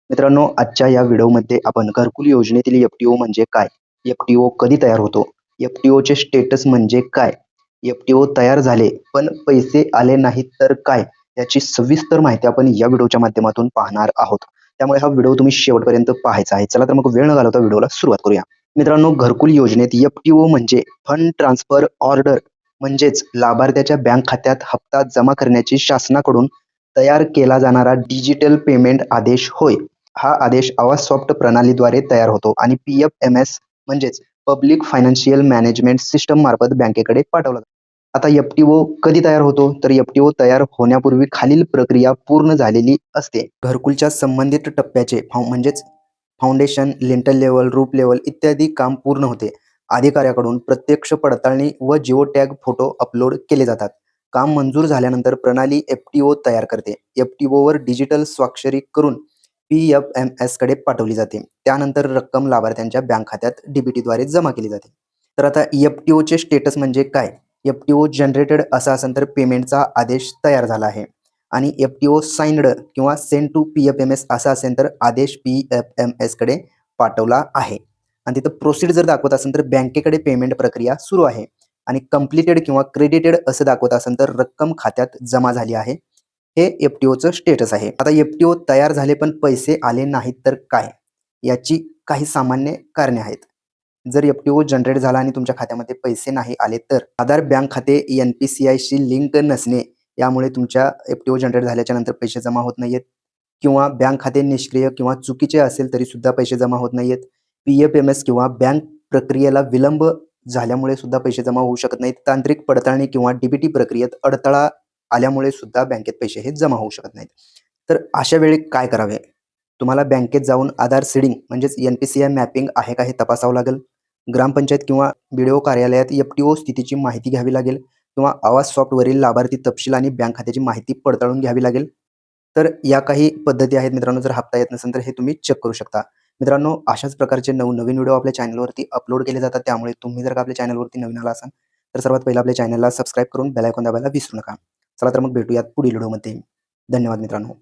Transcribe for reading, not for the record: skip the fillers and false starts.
मित्रांनो, आजच्या या व्हिडिओमध्ये आपण घरकुल योजनेतील एफ-टी-ओ म्हणजे काय? एफ-टी-ओ कधी तयार होतो? एफ-टी-ओचे स्टेटस म्हणजे काय? एफ-टी-ओ तयार झाले पण पैसे आले नाहीत तर काय? याची सविस्तर माहिती आपण या व्हिडिओच्या माध्यमातून पाहणार आहोत. त्यामुळे हा व्हिडिओ तुम्ही शेवटपर्यंत पाहायचा आहे. चला तर मग वेळ न घालवता व्हिडिओला सुरुवात करूया. मित्रांनो, घरकुल योजनेत एफ-टी-ओ म्हणजे फंड ट्रान्सफर ऑर्डर म्हणजेच लाभार्थ्याच्या बँक खात्यात हप्ता जमा करण्याची शासनाकडून तयार केला जाणारा डिजिटल पेमेंट आदेश होय. हा आदेश आवाज सॉफ्ट प्रणालीद्वारे तयार होतो आणि पी-एफ-एम-एस म्हणजेच पब्लिक फायनान्शियल मॅनेजमेंट सिस्टम मार्फत बँकेकडे पाठवला जातो. आता एफ-टी-ओ कधी तयार होतो? तर एफ-टी-ओ तयार होण्यापूर्वी खालील प्रक्रिया पूर्ण झालेली असते. घरकुलच्या संबंधित टप्प्याचे म्हणजेच foundation, lintel level, roof level इत्यादी काम पूर्ण होते. अधिकाऱ्याकडून प्रत्यक्ष पडताळणी व जिओ टॅग फोटो अपलोड केले जातात. काम मंजूर झाल्यानंतर प्रणाली एफ-टी-ओ तयार करते. एफ-टी-ओवर डिजिटल स्वाक्षरी करून पी-एफ-एम-एसकडे पाठवली जाते. त्यानंतर रक्कम लाभार्थ्यांच्या बँक खात्यात डी-बी-टीद्वारे जमा केली जाते. तर आता एफ-टी-ओचे स्टेटस म्हणजे काय? एफ-टी-ओ जनरेटेड असा असेल तर पेमेंटचा आदेश तयार झाला आहे आणि एफ-टी-ओ साइन्ड किंवा सेंड टू पी-एफ-एम-एस असा असेल तर आदेश पी-एफ-एम-एसकडे पाठवला आहे. आणि तिथं प्रोसीड जर दाखवत असेल तर बँकेकडे पेमेंट प्रक्रिया सुरू आहे आणि कंप्लीटेड किंवा क्रेडिटेड असं दाखवत असेल तर रक्कम खात्यात जमा झाली आहे. हे एफ-टी-ओचं स्टेटस आहे. आता एफ-टी-ओ तयार झाले पण पैसे आले नाहीत तर काय? याची काही सामान्य कारणे आहेत. जर एफ-टी-ओ जनरेट झाला आणि तुमच्या खात्यामध्ये पैसे नाही आले तर आधार बँक खाते एन-पी-सी-आयशी लिंक नसणे यामुळे तुमच्या एफ-टी-ओ जनरेट झाल्याच्या नंतर पैसे जमा होत नाहीयेत किंवा बँक खाते निष्क्रिय किंवा चुकीचे असेल तरी सुद्धा पैसे जमा होत नाहीयेत. पी-एफ-एम-एस किंवा बँक प्रक्रियेला विलंब झाल्यामुळे सुद्धा पैसे जमा होऊ शकत नाहीत. तांत्रिक पडताळणी किंवा डी-बी-टी प्रक्रियेत अडथळा आल्यामुळे सुद्धा बँकेत पैसे हे जमा होऊ शकत नाहीत. तर अशा वेळी काय करावे? तुम्हाला बँकेत जाऊन आधार सीडिंग म्हणजेच एन-पी-सी-आय मॅपिंग आहे का हे तपासावं लागेल. ग्रामपंचायत किंवा बी-डी-ओ कार्यालयात एफ-टी-ओ स्थितीची माहिती घ्यावी लागेल किंवा आवाज सॉफ्टवरील लाभार्थी तपशील आणि बँक खात्याची माहिती पडताळून घ्यावी लागेल. तर या काही पद्धती आहेत मित्रांनो. जर हप्ता येत नसेल तर हे तुम्ही चेक करू शकता. मित्रांनो, अशाच प्रकारचे नवनवीन व्हिडिओ आपल्या चॅनलवरती अपलोड केले जातात. त्यामुळे तुम्ही जर का आपल्या चॅनलवरती नवीन आला असाल तर सर्वात पहिला आपल्या चॅनलला सबस्क्राईब करून बेल आयकॉन दाबायला विसरू नका. चला तर मग भेटूयात पुढील व्हिडिओमध्ये. धन्यवाद मित्रांनो.